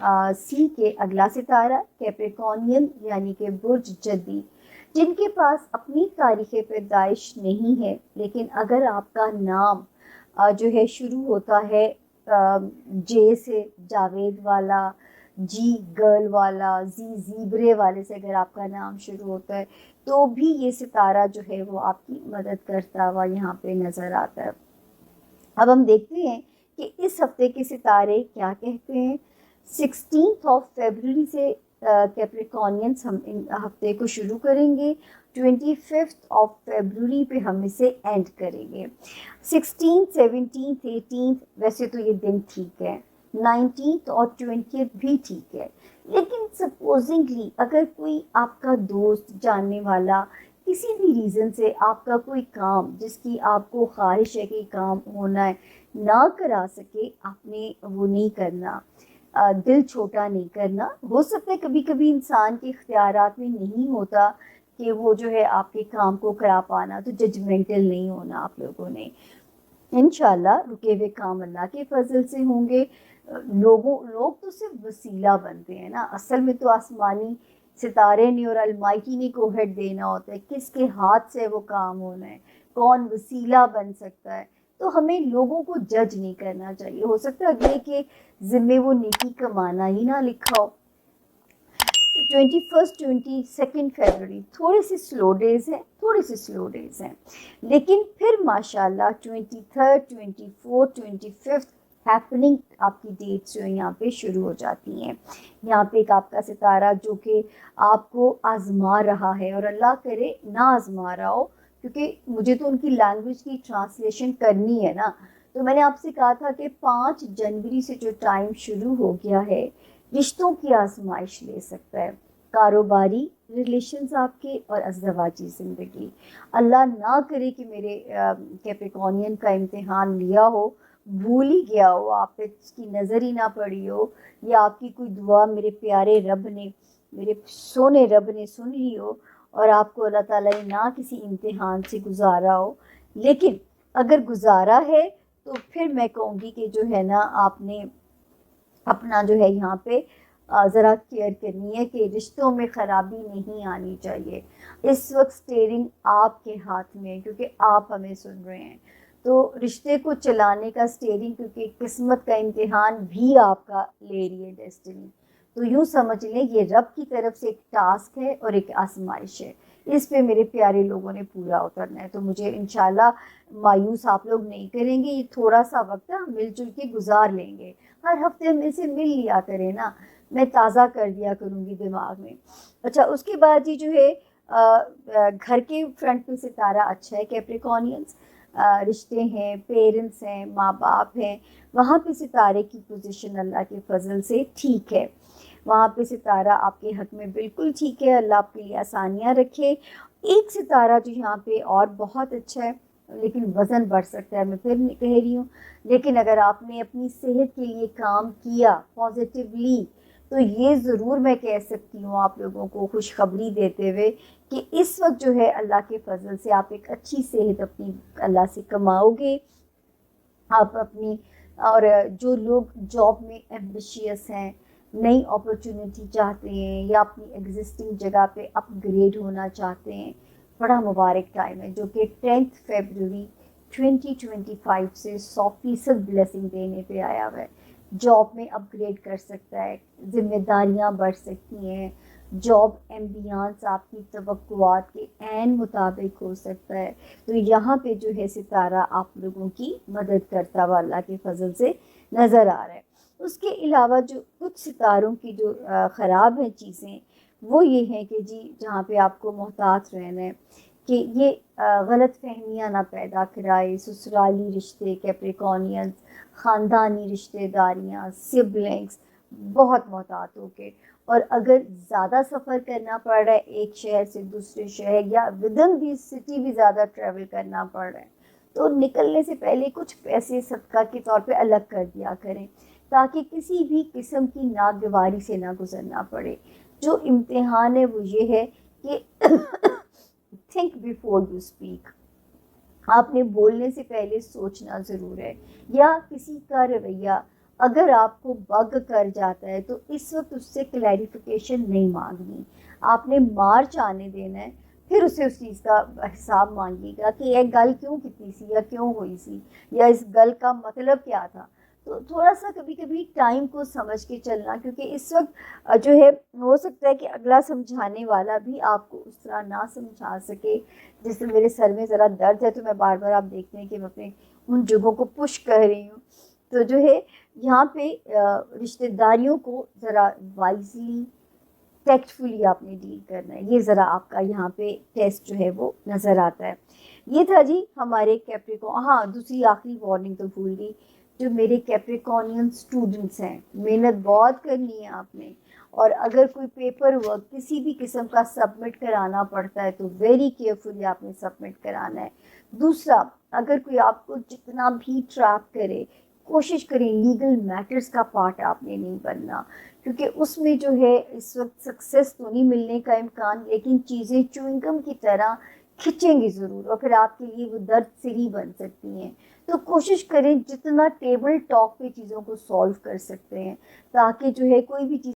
सी के अगला सितारा कैप्रिकॉर्नियन यानी कि बुर्ज जद्दी, जिनके पास अपनी तारीख़ पैदाइश नहीं है, लेकिन अगर आपका नाम जो है शुरू होता है जे से, जावेद वाला, जी गर्ल वाला, जी ज़ीब्रे वाले से अगर आपका नाम शुरू होता है, तो भी ये सितारा जो है वो आपकी मदद करता हुआ यहाँ पे नज़र आता है। अब हम देखते हैं कि इस हफ्ते के सितारे क्या कहते हैं। 16 फरवरी से कैप्रिकॉर्नियंस हम इन हफ्ते को शुरू करेंगे, 25 फरवरी पे हम इसे एंड करेंगे। 16, 17, 18 वैसे तो ये दिन ठीक है, 19 और 20 भी ठीक है, लेकिन सपोजिंगली अगर कोई आपका दोस्त, जानने वाला, किसी भी रीज़न से आपका कोई काम जिसकी आपको ख्वाहिश है कि काम होना है ना करा सके, आपने वो नहीं करना, दिल छोटा नहीं करना। हो सकता है कभी कभी इंसान के इख्तियारात में नहीं होता कि वो जो है आपके काम को करा पाना, तो जजमेंटल नहीं होना आप लोगों ने। इंशाल्लाह रुके हुए काम अल्लाह के फजल से होंगे। लोग तो सिर्फ वसीला बनते हैं ना, असल में तो आसमानी सितारे ने और अलमाइटी ने को हेड देना होता है, किसके हाथ से वो काम होना है, कौन वसीला बन सकता है। तो हमें लोगों को जज नहीं करना चाहिए। हो सकता है अगले के जिम्मे वो नेकी कमाना ही ना लिखा हो। 21, 22 फरवरी थोड़े से स्लो डेज हैं, लेकिन फिर माशाल्लाह 23, 24, 25 हैपनिंग आपकी डेट्स जो यहाँ पे शुरू हो जाती हैं। यहाँ पे एक आपका सितारा जो कि आपको आजमा रहा है, और अल्लाह करे ना आजमा रहा हो, क्योंकि मुझे तो उनकी लैंग्वेज की ट्रांसलेशन करनी है ना। तो मैंने आपसे कहा था कि 5 जनवरी से जो टाइम शुरू हो गया है, रिश्तों की आजमाइश ले सकता है, कारोबारी रिलेशंस आपके और अज़दवाजी ज़िंदगी। अल्लाह ना करे कि मेरे कैप्रिकॉर्नियन का इम्तिहान लिया हो, भूल ही गया हो, आप पे इसकी नज़र ही ना पड़ी हो, या आपकी कोई दुआ मेरे प्यारे रब ने, मेरे सोने रब ने सुन ली हो, और आपको अल्लाह ताला ने ना किसी इम्तिहान से गुजारा हो। लेकिन अगर गुजारा है तो फिर मैं कहूँगी कि जो है ना, आपने अपना जो है यहाँ पे ज़रा केयर करनी है कि रिश्तों में ख़राबी नहीं आनी चाहिए। इस वक्त स्टीयरिंग आपके हाथ में है, क्योंकि आप हमें सुन रहे हैं। तो रिश्ते को चलाने का स्टीयरिंग, क्योंकि किस्मत का इम्तिहान भी आपका ले रही है डेस्टिनी। तो यूँ समझ लें ये रब की तरफ से एक टास्क है और एक आजमाइश है। इस पे मेरे प्यारे लोगों ने पूरा उतरना है। तो मुझे इंशाल्लाह मायूस आप लोग नहीं करेंगे। ये थोड़ा सा वक्त है, हम मिलजुल के गुजार लेंगे। हर हफ्ते हम इसे मिल लिया करें ना, मैं ताज़ा कर दिया करूँगी दिमाग में। अच्छा, उसके बाद ही जो है घर के फ्रंट पे सितारा अच्छा है कैप्रिकॉर्नियंस, रिश्ते हैं, पेरेंट्स हैं, माँ बाप हैं, वहाँ पे सितारे की पोजीशन अल्लाह के फजल से ठीक है। वहाँ पे सितारा आपके हक में बिल्कुल ठीक है। अल्लाह आपके लिए आसानियाँ रखे। एक सितारा जो यहाँ पे और बहुत अच्छा है, लेकिन वज़न बढ़ सकता है, मैं फिर कह रही हूँ, लेकिन अगर आपने अपनी सेहत के लिए काम किया पॉजिटिवली, तो ये ज़रूर मैं कह सकती हूँ आप लोगों को खुशखबरी देते हुए कि इस वक्त जो है अल्लाह के फजल से आप एक अच्छी सेहत अपनी अल्लाह से कमाओगे। आप अपनी, और जो लोग जॉब में एम्बिशियस हैं, नई अपॉर्चुनिटी चाहते हैं, या अपनी एग्जिस्टिंग जगह पे अपग्रेड होना चाहते हैं, बड़ा मुबारक टाइम है, जो कि 10 फरवरी 2025 से 100% ब्लेसिंग देने पे आया हुआ है। जॉब में अपग्रेड कर सकता है, जिम्मेदारियां बढ़ सकती हैं, जॉब एम्बियंस आपकी तवक्कुआत के ऐन मुताबिक हो सकता है। तो यहाँ पे जो है सितारा आप लोगों की मदद करता हुआ अल्लाह के फजल से नज़र आ रहा है। उसके अलावा जो कुछ सितारों की जो ख़राब हैं चीज़ें, वो ये हैं कि जी जहाँ पे आपको मोहतात रहना है कि ये गलत फहमियाँ ना पैदा कराए। ससुराली रिश्ते कैप्रिकॉर्नियंस, ख़ानदानी रिश्तेदारियाँ, सिबलिंग्स, बहुत मोहतात होके। और अगर ज़्यादा सफ़र करना पड़ रहा है एक शहर से दूसरे शहर, या विदिन दी सिटी भी ज़्यादा ट्रैवल करना पड़ रहा है, तो निकलने से पहले कुछ पैसे सदका के तौर पे अलग कर दिया करें, ताकि किसी भी किस्म की नागवारी से ना गुजरना पड़े। जो इम्तिहान है वो ये है कि थिंक बिफोर यू स्पीक। आपने बोलने से पहले सोचना ज़रूर है, या किसी का रवैया अगर आपको बग कर जाता है तो इस वक्त उससे क्लैरिफिकेशन नहीं मांगनी, आपने मार्च आने देना है, फिर उसे उस चीज़ का हिसाब मांगिएगा कि यह गल क्यों की सी या क्यों हुई सी, या इस गल का मतलब क्या था। तो थोड़ा सा कभी कभी टाइम को समझ के चलना, क्योंकि इस वक्त जो है हो सकता है कि अगला समझाने वाला भी आपको उस तरह ना समझा सके। जैसे मेरे सर में ज़रा दर्द है तो मैं बार बार, आप देखते हैं कि मैं अपने उन जगहों को पुश कर रही हूँ। तो जो है यहाँ पे रिश्तेदारियों को ज़रा वाइजली टैक्टफुली आपने डील करना है, ये ज़रा आपका यहाँ पे टेस्ट जो है वो नज़र आता है। ये था जी हमारे कैप्रिकॉन। हाँ, दूसरी आखिरी वार्निंग तो भूल गई, जो मेरे कैप्रिकॉनियन स्टूडेंट्स हैं, मेहनत बहुत करनी है आपने, और अगर कोई पेपर वर्क किसी भी किस्म का सबमिट कराना पड़ता है तो वेरी केयरफुली आपने सबमिट कराना है। दूसरा, अगर कोई आपको जितना भी ट्रैप करे, कोशिश करें लीगल मैटर्स का पार्ट आपने नहीं बनना, क्योंकि उसमें जो है इस वक्त सक्सेस तो नहीं मिलने का इम्कान, लेकिन चीज़ें च्युइंगम की तरह खिंचेंगी ज़रूर और फिर आपके लिए वो दर्द सिरी बन सकती हैं। तो कोशिश करें जितना टेबल टॉक पे चीज़ों को सॉल्व कर सकते हैं, ताकि जो है कोई भी चीज़।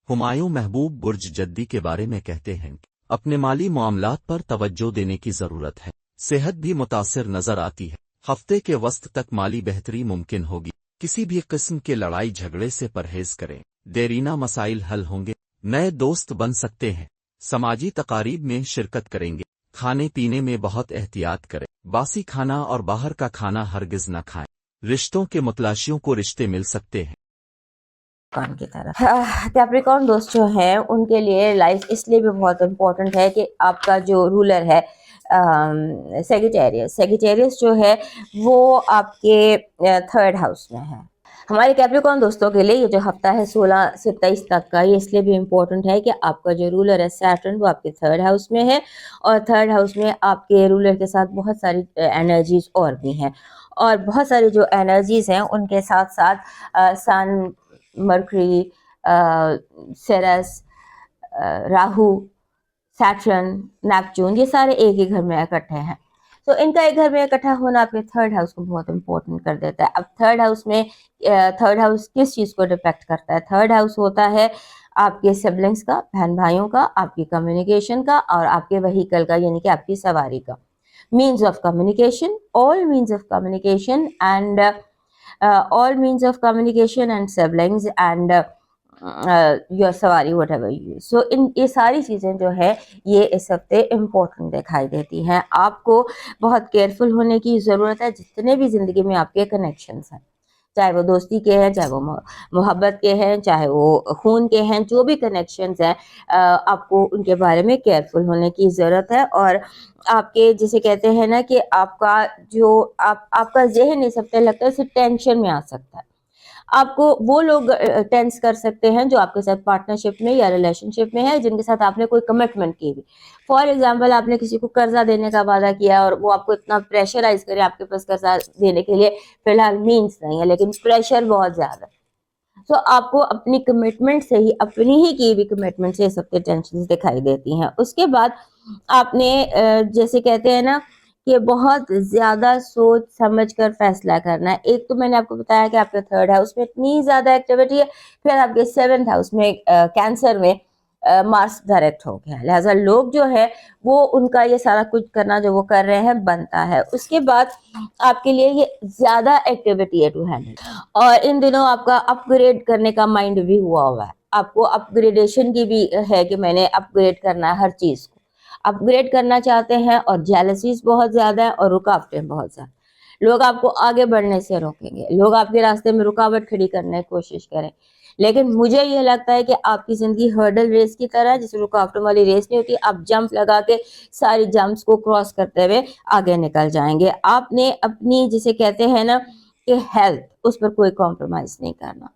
हुमायूं महबूब बुर्ज जद्दी के बारे में कहते हैं कि अपने माली मामलात पर तवज्जो देने की जरूरत है। सेहत भी मुतासिर नजर आती है। हफ्ते के वस्त तक माली बेहतरी मुमकिन होगी। किसी भी किस्म के लड़ाई झगड़े से परहेज करें, देरीना मसाइल हल होंगे। नए दोस्त बन सकते हैं। समाजी तकारीब में शिरकत करेंगे। खाने पीने में बहुत एहतियात करें। बासी खाना और बाहर का खाना हरगिज न खाएं। रिश्तों के मुतलाशियों को रिश्ते मिल सकते हैं। कैप्रिकॉन की तरह कैप्रिकॉन दोस्त जो हैं उनके लिए लाइफ इसलिए भी बहुत इम्पोर्टेंट है कि आपका जो रूलर है सेगिटेरियस जो है वो आपके थर्ड हाउस में है। हमारे कैप्रिकॉन दोस्तों के लिए ये जो हफ्ता है 16 से 23 तक का, ये इसलिए भी इम्पोर्टेंट है कि आपका जो रूलर है सैटर्न वो आपके थर्ड हाउस में है, और थर्ड हाउस में आपके रूलर के साथ बहुत सारी एनर्जीज और भी हैं, और बहुत सारी जो एनर्जीज हैं उनके साथ साथ सन, मरकरी, सेरस, राहु, सैटर्न, नेपच्यून, ये सारे एक ही घर में इकट्ठे हैं। तो इनका एक घर में इकट्ठा होना आपके थर्ड हाउस को बहुत इंपॉर्टेंट कर देता है। अब थर्ड हाउस में थर्ड हाउस किस चीज़ को डिपेक्ट करता है? थर्ड हाउस होता है आपके सिबलिंग्स का, बहन भाइयों का, आपकी कम्युनिकेशन का, और आपके व्हीकल का, यानी कि आपकी सवारी का। Means of communication, all means of communication and all means of communication and siblings and your सवारी whatever you use. So इन ये सारी चीज़ें जो है ये इस हफ्ते इम्पोर्टेंट दिखाई देती हैं। आपको बहुत केयरफुल होने की ज़रूरत है जितने भी ज़िंदगी में आपके कनेक्शंस हैं, चाहे वो दोस्ती के हैं, चाहे वो मोहब्बत के हैं, चाहे वो खून के हैं, जो भी कनेक्शंस हैं आपको उनके बारे में केयरफुल होने की ज़रूरत है। और आपके जिसे कहते हैं ना कि आपका जो आपका ज़हन इस हफ्ते लगता है सिर्फ टेंशन में आ सकता है। आपको वो लोग टेंस कर सकते हैं जो आपके साथ पार्टनरशिप में या रिलेशनशिप में है, जिनके साथ आपने कोई कमिटमेंट की हुई। फॉर एग्जांपल, आपने किसी को कर्जा देने का वादा किया और वो आपको इतना प्रेशराइज करे आपके पास कर्जा देने के लिए फिलहाल मीन्स नहीं है, लेकिन प्रेशर बहुत ज्यादा। तो आपको अपनी कमिटमेंट से ही, अपनी ही की हुई कमिटमेंट से सबके टेंशन दिखाई देती हैं। उसके बाद आपने जैसे कहते हैं ना कि बहुत ज्यादा सोच समझ कर फैसला करना है। एक तो मैंने आपको बताया कि आपके थर्ड हाउस में इतनी ज्यादा एक्टिविटी है, फिर आपके सेवेंथ हाउस में कैंसर में मार्स डायरेक्ट हो गया, लिहाजा लोग जो है वो उनका ये सारा कुछ करना जो वो कर रहे हैं बनता है। उसके बाद आपके लिए ये ज्यादा एक्टिविटी है टू हैंडल, और इन दिनों आपका अपग्रेड करने का माइंड भी हुआ है। आपको अपग्रेडेशन की भी है कि मैंने अपग्रेड करना है, हर चीज को अपग्रेड करना चाहते हैं, और जेलसीज बहुत ज्यादा है और रुकावटें बहुत ज्यादा। लोग आपको आगे बढ़ने से रोकेंगे, लोग आपके रास्ते में रुकावट खड़ी करने की कोशिश करें, लेकिन मुझे यह लगता है कि आपकी जिंदगी हर्डल रेस की तरह है, जिसमें रुकावटों वाली रेस नहीं होती। आप जंप लगा के सारी जंप्स को क्रॉस करते हुए आगे निकल जाएंगे। आपने अपनी जिसे कहते हैं ना कि हेल्थ, उस पर कोई कॉम्प्रोमाइज नहीं करना।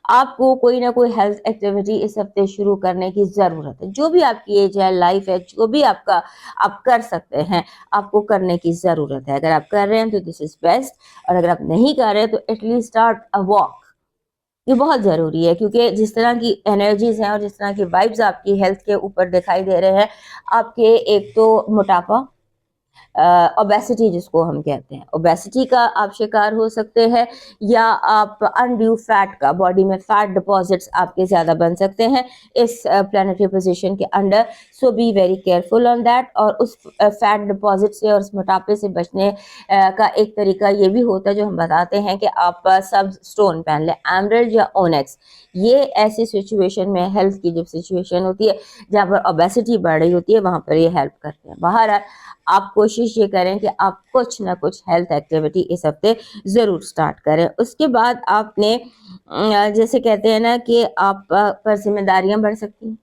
आपको कोई ना कोई हेल्थ एक्टिविटी इस हफ्ते शुरू करने की जरूरत है। जो भी आपकी एज है, लाइफ है, जो भी आपका आप कर सकते हैं, आपको करने की जरूरत है। अगर आप कर रहे हैं तो दिस इज बेस्ट, और अगर आप नहीं कर रहे तो एटलीस्ट स्टार्ट अ वॉक। ये बहुत जरूरी है, क्योंकि जिस तरह की एनर्जीज हैं और जिस तरह की वाइब्स आपकी हेल्थ के ऊपर दिखाई दे रहे हैं, आपके एक तो मोटापा, ओबेसिटी जिसको हम कहते हैं, ओबेसिटी का आप शिकार हो सकते हैं, या आप अनड्यू फैट का, बॉडी में फैट डिपॉजिट्स आपके ज़्यादा बन सकते हैं इस प्लानिटरी पोजीशन के under. So be very careful on that. और उस फैट डिपॉजिट से और उस मोटापे से बचने का एक तरीका ये भी होता है जो हम बताते हैं कि आप सब स्टोन पहन लें, एमराल्ड या ओनेक्स। ये ऐसी सिचुएशन में, हेल्थ की जब सिचुएशन होती है जहाँ पर ओबेसिटी बढ़ रही होती है, वहाँ पर ये हेल्प करते हैं। बाहर आप कोशिश ये करें कि आप कुछ ना कुछ हेल्थ एक्टिविटी इस हफ्ते ज़रूर स्टार्ट करें। उसके बाद आपने जैसे कहते हैं ना कि आप पर जिम्मेदारियां बढ़ सकती हैं,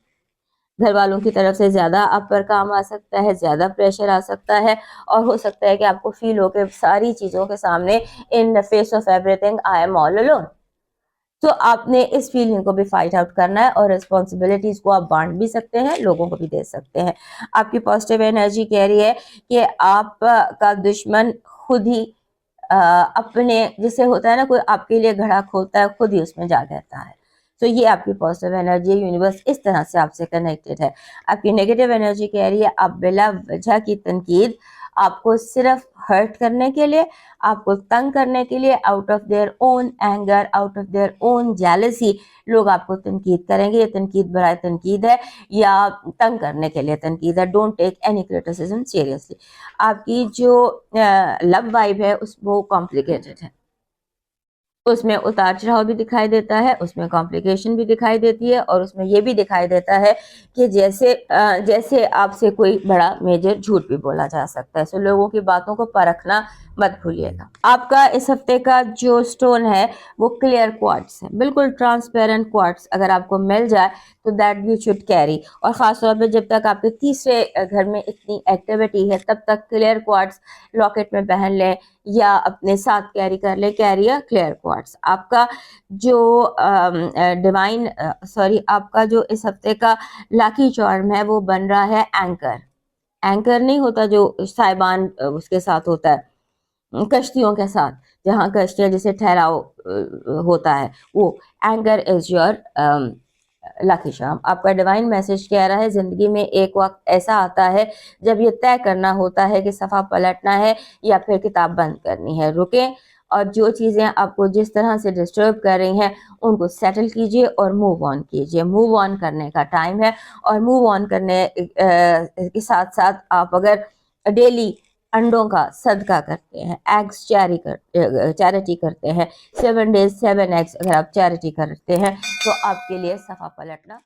घर वालों की तरफ से ज़्यादा आप पर काम आ सकता है, ज़्यादा प्रेशर आ सकता है, और हो सकता है कि आपको फील हो कि सारी चीज़ों के सामने, in the face of everything I am all alone. तो आपने इस फीलिंग को भी फाइट आउट करना है, और रिस्पॉन्सिबिलिटीज को आप बांट भी सकते हैं, लोगों को भी दे सकते हैं। आपकी पॉजिटिव एनर्जी कह रही है कि आप का दुश्मन खुद ही अपने, जैसे होता है ना कोई आपके लिए घड़ा खोलता है, खुद ही उसमें जा रहता है। तो ये आपकी पॉजिटिव एनर्जी है, यूनिवर्स इस तरह से आपसे कनेक्टेड है। आपकी नेगेटिव एनर्जी कह रही है आप बिला वजह की तनकीद, आपको सिर्फ हर्ट करने के लिए, आपको तंग करने के लिए, out of their own anger, out of their own jealousy लोग आपको तनकीद करेंगे। ये तनकीद बराए तनकीद है या तंग करने के लिए तनकीद है। Don't take any criticism seriously. आपकी जो लव वाइब है वो कॉम्प्लिकेटेड है, उसमें उतार चढ़ाव भी दिखाई देता है, उसमें कॉम्प्लिकेशन भी दिखाई देती है, और उसमें ये भी दिखाई देता है कि जैसे आपसे कोई बड़ा मेजर झूठ भी बोला जा सकता है। सो लोगों की बातों को परखना मत भूलिएगा। आपका इस हफ्ते का जो स्टोन है वो क्लियर क्वार्ट्स है, बिल्कुल ट्रांसपेरेंट क्वार्ट्स अगर आपको मिल जाए तो दैट यू शुड कैरी। और ख़ासतौर पे जब तक आपके तीसरे घर में इतनी एक्टिविटी है तब तक क्लियर क्वार्ट्स लॉकेट में पहन लें या अपने साथ कैरी कर ले, कैरी या क्लियर क्वार्ट्स। आपका जो आपका जो इस हफ्ते का लकी चार्म है वो बन रहा है एंकर। एंकर नहीं होता जो साइबान उसके साथ होता है, कश्तियों के साथ, जहाँ कश्तियाँ जैसे ठहराव होता है, वो anchor is your lucky charm. आपका डिवाइन मैसेज कह रहा है जिंदगी में एक वक्त ऐसा आता है जब ये तय करना होता है कि सफ़ा पलटना है या फिर किताब बंद करनी है। रुकें और जो चीज़ें आपको जिस तरह से डिस्टर्ब कर रही हैं उनको सेटल कीजिए और मूव ऑन कीजिए। मूव ऑन करने का टाइम है, और मूव ऑन करने के साथ साथ आप अगर डेली अंडों का सदका करते हैं, एग्स चैरिटी करते हैं, 7 days 7 eggs अगर आप चैरिटी करते हैं तो आपके लिए सफ़ा पलटना